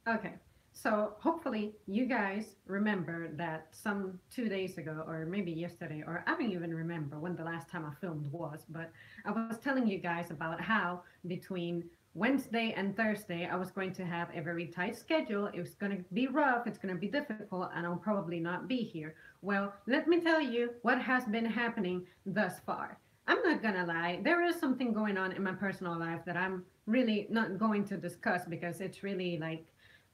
Okay. So hopefully you guys remember that some 2 days ago, or maybe yesterday, or I don't even remember when the last time I filmed was, but I was telling you guys about how between Wednesday and Thursday I was going to have a very tight schedule. It was going to be rough, it's going to be difficult, and I'll probably not be here. Well, let me tell you what has been happening thus far. I'm not gonna lie, there is something going on in my personal life that I'm really not going to discuss because it's really like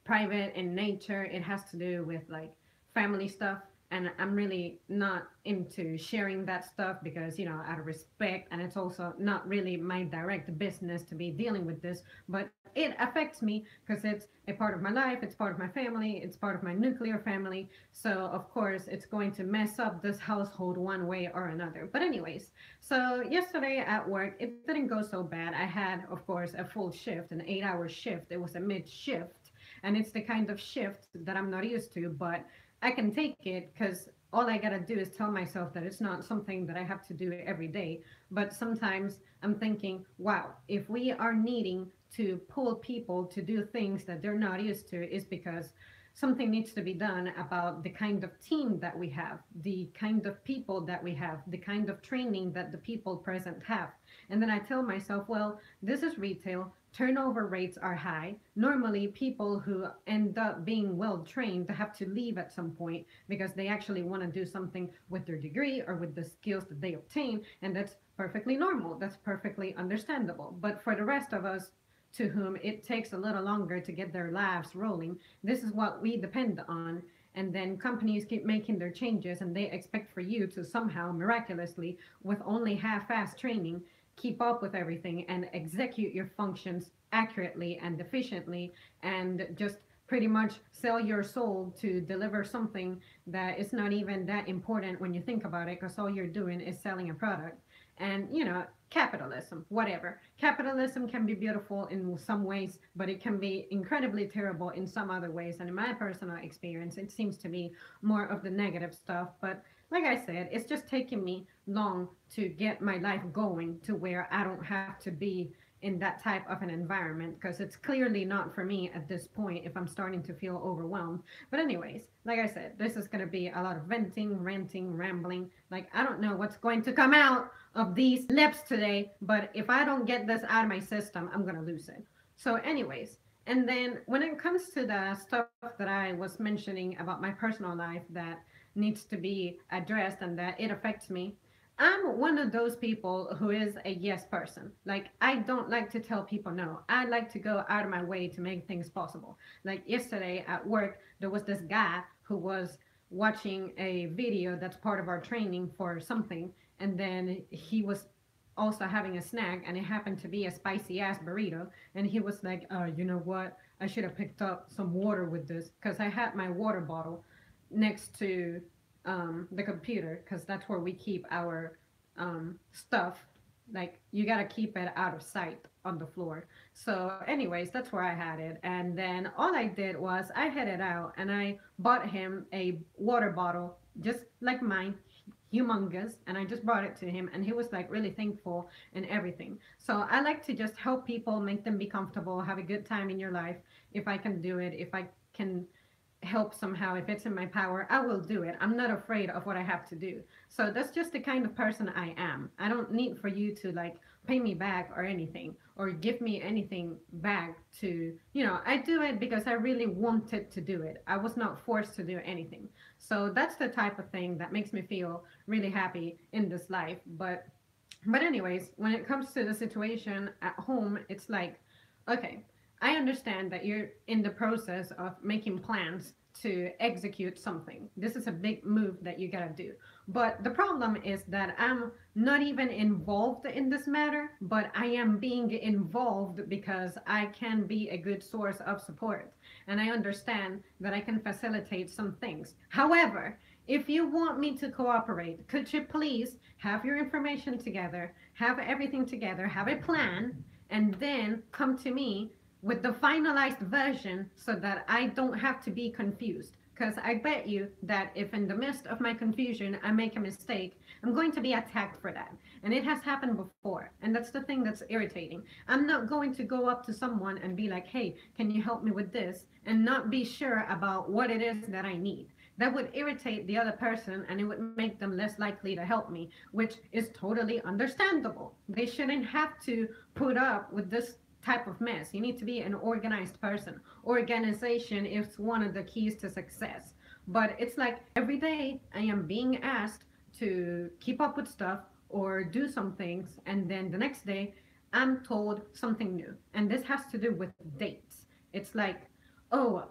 private in nature. It has to do with like family stuff. And I'm really not into sharing that stuff because, out of respect, and it's also not really my direct business to be dealing with this, but it affects me because it's a part of my life, it's part of my family, it's part of my nuclear family. So, of course, it's going to mess up this household one way or another. But, anyways, so yesterday at work, it didn't go so bad. I had, of course, a full shift, an 8 hour shift. It was a mid shift, and it's the kind of shift that I'm not used to, but I can take it because all I gotta do is tell myself that it's not something that I have to do every day. But sometimes I'm thinking, wow, if we are needing to pull people to do things that they're not used to, is because something needs to be done about the kind of team that we have, the kind of people that we have, the kind of training that the people present have. And then I tell myself, well, this is retail. Turnover rates are high. Normally, people who end up being well trained have to leave at some point because they actually want to do something with their degree or with the skills that they obtain. And that's perfectly normal. That's perfectly understandable. But for the rest of us, to whom it takes a little longer to get their lives rolling, this is what we depend on. And then companies keep making their changes and they expect for you to somehow miraculously, with only half-assed training, keep up with everything and execute your functions accurately and efficiently, and just pretty much sell your soul to deliver something that is not even that important when you think about it, because all you're doing is selling a product. And capitalism, whatever. Capitalism can be beautiful in some ways, but it can be incredibly terrible in some other ways. And in my personal experience, it seems to be more of the negative stuff. But like I said, it's just taking me long to get my life going to where I don't have to be in that type of an environment, because it's clearly not for me at this point if I'm starting to feel overwhelmed. But anyways, like I said, this is going to be a lot of venting, ranting, rambling. Like, I don't know what's going to come out of these lips today, but if I don't get this out of my system, I'm going to lose it. So anyways, and then when it comes to the stuff that I was mentioning about my personal life that needs to be addressed and that it affects me, I'm one of those people who is a yes person. Like, I don't like to tell people no. I like to go out of my way to make things possible. Like yesterday at work, there was this guy who was watching a video that's part of our training for something, and then he was also having a snack, and it happened to be a spicy ass burrito. And he was like, you know what? I should have picked up some water with this, because I had my water bottle next to the computer, because that's where we keep our stuff. Like, you got to keep it out of sight on the floor. So anyways, that's where I had it. And then all I did was I headed out and I bought him a water bottle just like mine, humongous, and I just brought it to him, and he was like really thankful and everything. So I like to just help people, make them be comfortable, have a good time in your life. If I can do it, if I can help somehow, if it's in my power, I will do it. I'm not afraid of what I have to do. So that's just the kind of person I am. I don't need for you to like pay me back or anything, or give me anything back to, I do it because I really wanted to do it. I was not forced to do anything. So that's the type of thing that makes me feel really happy in this life. But anyways, when it comes to the situation at home, it's like, okay, I understand that you're in the process of making plans to execute something. This is a big move that you gotta do. But the problem is that I'm not even involved in this matter, but I am being involved because I can be a good source of support. And I understand that I can facilitate some things. However, if you want me to cooperate, could you please have your information together, have everything together, have a plan, and then come to me with the finalized version so that I don't have to be confused. Because I bet you that if in the midst of my confusion I make a mistake, I'm going to be attacked for that. And it has happened before. And that's the thing that's irritating. I'm not going to go up to someone and be like, hey, can you help me with this? And not be sure about what it is that I need. That would irritate the other person and it would make them less likely to help me, which is totally understandable. They shouldn't have to put up with this type of mess. You need to be an organized person. Organization is one of the keys to success. But it's like every day I am being asked to keep up with stuff or do some things, and then the next day I'm told something new. And this has to do with dates. It's like, oh,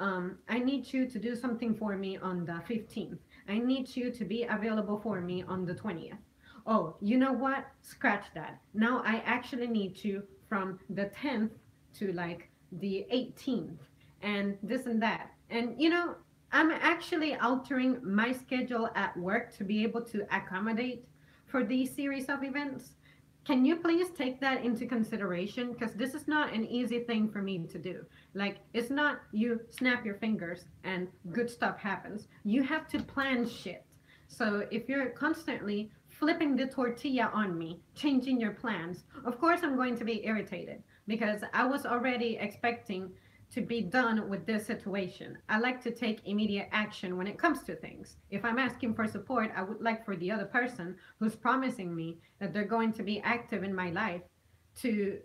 I need you to do something for me on the 15th. I need you to be available for me on the 20th. Oh, you know what? Scratch that. Now I actually need you from the 10th to like the 18th and this and that. And I'm actually altering my schedule at work to be able to accommodate for these series of events. Can you please take that into consideration? Because this is not an easy thing for me to do. Like, it's not you snap your fingers and good stuff happens. You have to plan shit. So if you're constantly flipping the tortilla on me, changing your plans, of course I'm going to be irritated because I was already expecting to be done with this situation. I like to take immediate action when it comes to things. If I'm asking for support, I would like for the other person who's promising me that they're going to be active in my life to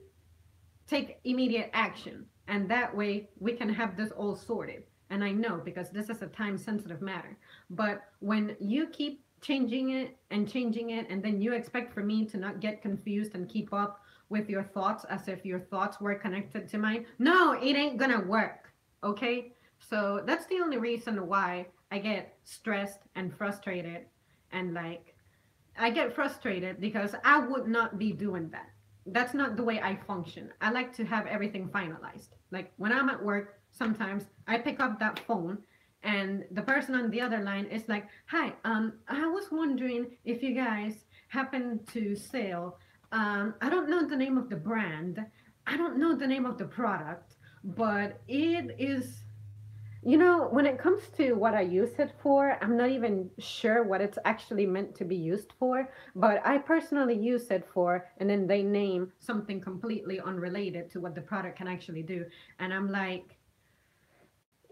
take immediate action. And that way we can have this all sorted. And I know because this is a time sensitive matter. But when you keep changing it, and then you expect for me to not get confused and keep up with your thoughts as if your thoughts were connected to mine, no, it ain't gonna work. Okay? So that's the only reason why I get stressed and frustrated. And like, I get frustrated because I would not be doing that. That's not the way I function. I like to have everything finalized. Like when I'm at work, sometimes I pick up that phone and the person on the other line is like, hi, I was wondering if you guys happen to sell, I don't know the name of the brand, I don't know the name of the product, but it is, when it comes to what I use it for, I'm not even sure what it's actually meant to be used for, but I personally use it for, and then they name something completely unrelated to what the product can actually do. And I'm like,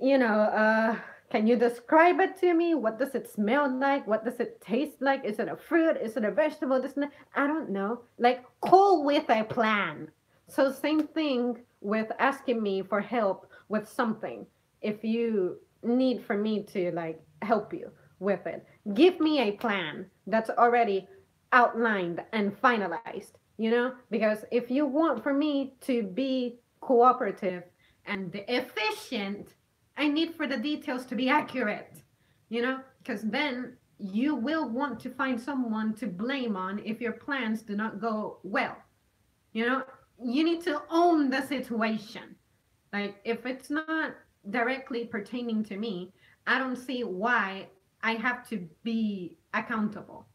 can you describe it to me? What does it smell like? What does it taste like? Is it a fruit? Is it a vegetable? This and that? I don't know. Like, call with a plan. So same thing with asking me for help with something. If you need for me to like help you with it, give me a plan that's already outlined and finalized, because if you want for me to be cooperative and efficient, I need for the details to be accurate, because then you will want to find someone to blame on if your plans do not go well. You need to own the situation. Like, if it's not directly pertaining to me, I don't see why I have to be accountable.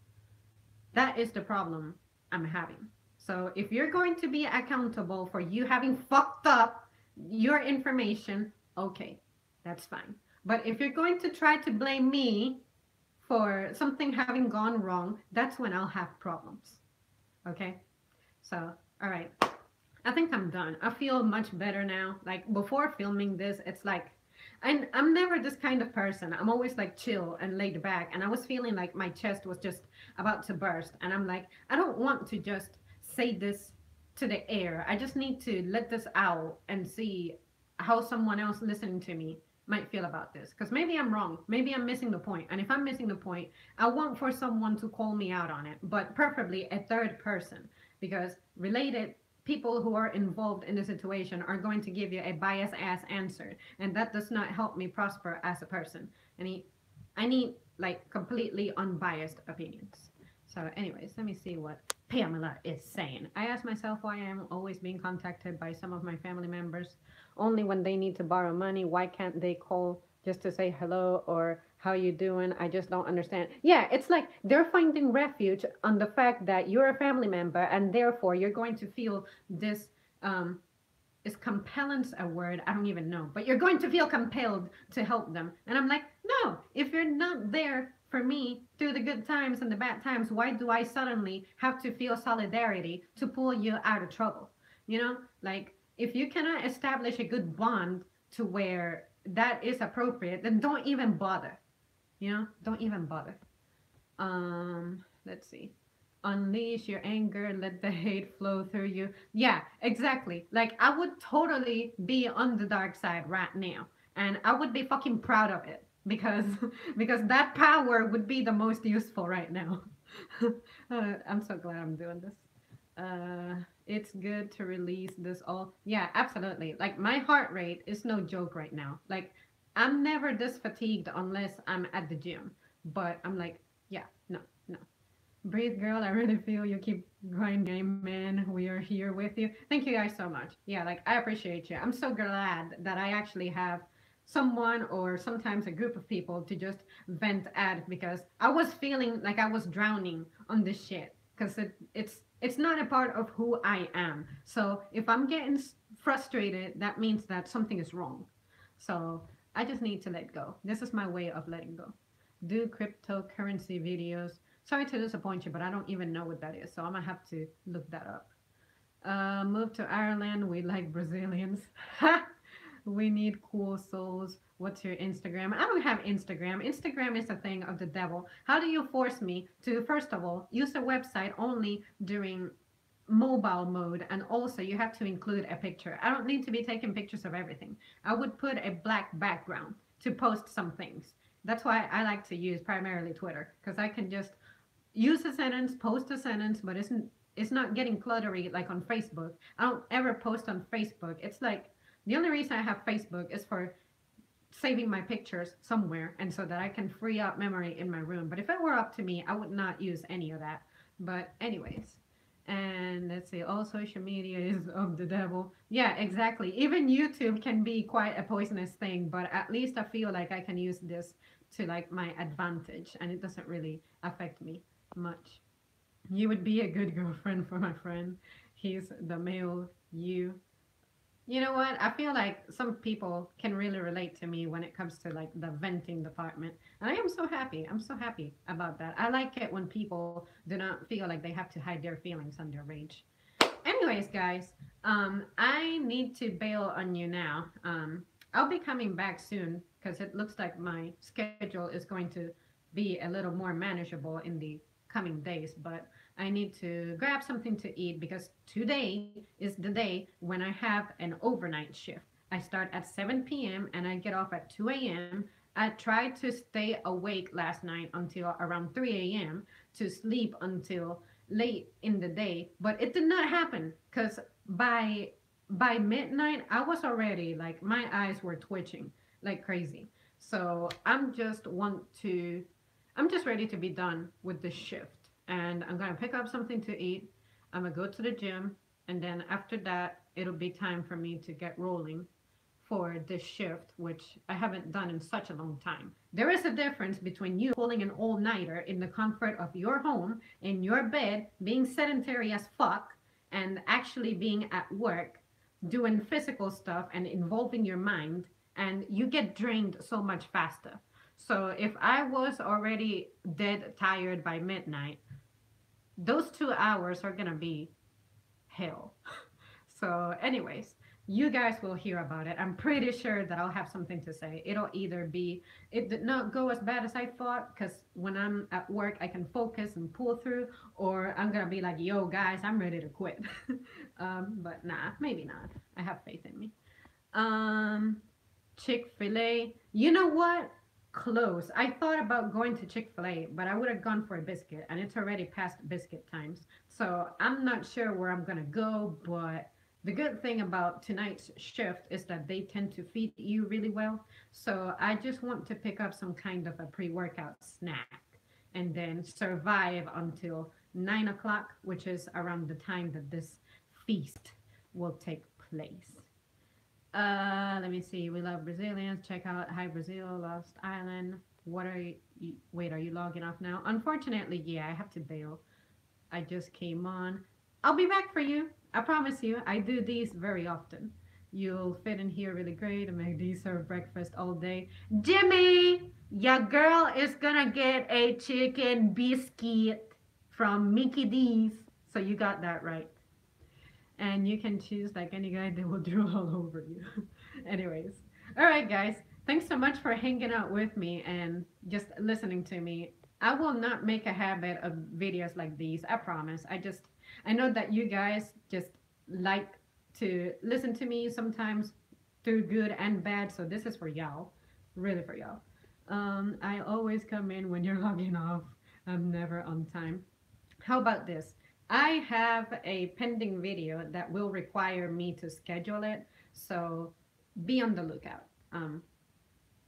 That is the problem I'm having. So if you're going to be accountable for you having fucked up your information, okay, that's fine. But if you're going to try to blame me for something having gone wrong, that's when I'll have problems. Okay? So, all right. I think I'm done. I feel much better now. Like before filming this, it's like I'm never this kind of person. I'm always like chill and laid back. And I was feeling like my chest was just about to burst. And I'm like, I don't want to just say this to the air. I just need to let this out and see how someone else listening to me might feel about this. Because maybe I'm wrong. Maybe I'm missing the point. And if I'm missing the point, I want for someone to call me out on it. But preferably a third person. Because related people who are involved in the situation are going to give you a biased ass answer, and that does not help me prosper as a person. I need like completely unbiased opinions. So anyways, let me see what Pamela is saying. I ask myself why I am always being contacted by some of my family members only when they need to borrow money. Why can't they call just to say hello or how you doing? I just don't understand. Yeah, it's like they're finding refuge on the fact that you're a family member, and therefore you're going to feel this is compellence a word? I don't even know, but you're going to feel compelled to help them. And I'm like, No, if you're not there for me through the good times and the bad times, why do I suddenly have to feel solidarity to pull you out of trouble? You know, like if you cannot establish a good bond to where that is appropriate, then don't even bother. You know, don't even bother. Let's see. Unleash your anger, let the hate flow through you. Yeah, exactly. Like I would totally be on the dark side right now, and I would be fucking proud of it because because that power would be the most useful right now. I'm so glad I'm doing this. It's good to release this all. Yeah, absolutely. Like my heart rate is no joke right now. Like I'm never this fatigued unless I'm at the gym. But I'm like, yeah, no, no. Breathe, girl. I really feel you keep grinding. Amen. We are here with you. Thank you guys so much. Yeah, like I appreciate you. I'm so glad that I actually have someone or sometimes a group of people to just vent at because I was feeling like I was drowning on this shit because it's not a part of who I am. So if I'm getting frustrated, that means that something is wrong. So I just need to let go. This is my way of letting go. Do cryptocurrency videos. Sorry to disappoint you, but I don't even know what that is, so I'm gonna have to look that up. Move to Ireland. We like Brazilians. We need cool souls. What's your Instagram? I don't have Instagram. Instagram is a thing of the devil. How do you force me to, first of all, use the website only during mobile mode, and also you have to include a picture. I don't need to be taking pictures of everything. I would put a black background to post some things. That's why I like to use primarily Twitter because I can just use a sentence, post a sentence, but it's not getting cluttery like on Facebook. I don't ever post on Facebook. It's like the only reason I have Facebook is for saving my pictures somewhere and so that I can free up memory in my room. But if it were up to me, I would not use any of that. But anyways, and let's see, all social media is of the devil. Yeah, exactly. Even YouTube can be quite a poisonous thing, but at least I feel like I can use this to like my advantage and it doesn't really affect me much. You would be a good girlfriend for my friend. He's the male you. You know what? I feel like some people can really relate to me when it comes to like the venting department. And I am so happy. I'm so happy about that. I like it when people do not feel like they have to hide their feelings under rage. Anyways, guys, I need to bail on you now. I'll be coming back soon because it looks like my schedule is going to be a little more manageable in the coming days. But I need to grab something to eat because today is the day when I have an overnight shift. I start at 7 p.m. and I get off at 2 a.m. I tried to stay awake last night until around 3 a.m. to sleep until late in the day, but it did not happen because by midnight I was already like my eyes were twitching like crazy. So I'm just ready to be done with this shift and I'm gonna pick up something to eat. I'm gonna go to the gym and then after that it'll be time for me to get rolling for this shift, which I haven't done in such a long time. There is a difference between you pulling an all nighter in the comfort of your home, in your bed, being sedentary as fuck, and actually being at work, doing physical stuff and involving your mind, and you get drained so much faster. So if I was already dead tired by midnight, those 2 hours are gonna be hell. So, anyways, you guys will hear about it. I'm pretty sure that I'll have something to say. It'll either be, it did not go as bad as I thought, because when I'm at work, I can focus and pull through, or I'm gonna be like, yo, guys, I'm ready to quit. But nah, maybe not. I have faith in me. Um, Chick-fil-A. You know what? Close. I thought about going to Chick-fil-A, but I would have gone for a biscuit, and it's already past biscuit times. So I'm not sure where I'm gonna go, but the good thing about tonight's shift is that they tend to feed you really well. So I just want to pick up some kind of a pre-workout snack and then survive until 9 o'clock, which is around the time that this feast will take place. Let me see. We love Brazilians. Check out Hi Brazil, Lost Island. What are you? Wait, are you logging off now? Unfortunately, yeah, I have to bail. I just came on. I'll be back for you. I promise you. I do these very often. You'll fit in here really great. And McD serve breakfast all day. Jimmy, your girl is gonna get a chicken biscuit from Mickey D's. So you got that right. And you can choose like any guy that will drool all over you. Anyways, all right, guys. Thanks so much for hanging out with me and just listening to me. I will not make a habit of videos like these. I promise. I know that you guys just like to listen to me sometimes through good and bad. So this is for y'all, really for y'all. I always come in when you're logging off. I'm never on time. How about this? I have a pending video that will require me to schedule it, so be on the lookout.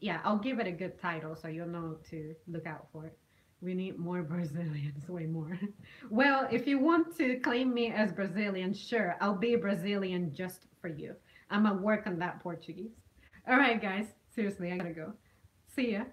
Yeah, I'll give it a good title so you'll know to look out for it. We need more Brazilians, way more. Well, if you want to claim me as Brazilian, sure, I'll be Brazilian just for you. I'm gonna work on that Portuguese. All right, guys, seriously, I gotta go. See ya.